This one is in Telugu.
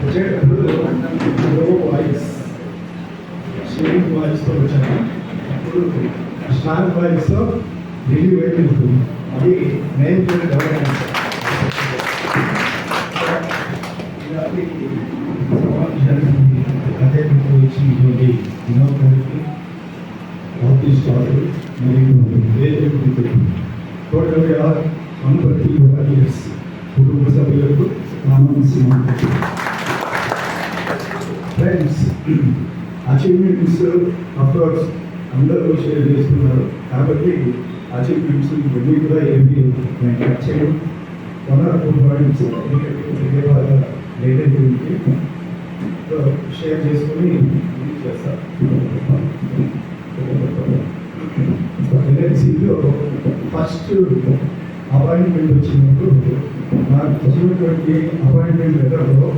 వచ్చేటప్పుడు లో వాయిస్ షేరింగ్ వాయిస్తో వచ్చాను. అప్పుడు స్ట్రాంగ్ వాయిస్తో రిలీవ్ అయి ఉంటుంది. అది మెయిన్ గవర్నెన్స్. సమావేశానికి అదే ఇచ్చినటువంటి వినోదానికి ఆఫీస్ మరియు వేరే టోటల్గా 130 ఇయర్స్ కుటుంబ సభ్యులకు ఫ్రెండ్స్, అచీవ్మెంట్స్ అఫ్కోర్స్ అందరూ షేర్ చేస్తున్నారు కాబట్టి అచీవ్మెంట్స్ ఇవన్నీ కూడా ఏమి నేను కట్ చేయడం 1 or 2 పాయింట్స్ లేటర్ గురించి షేర్ చేసుకొని చేస్తాను. ఎల్ఐసిలో ఫస్ట్ అపాయింట్మెంట్ వచ్చినప్పుడు నాకు వచ్చినటువంటి అపాయింట్మెంట్ లెటర్లో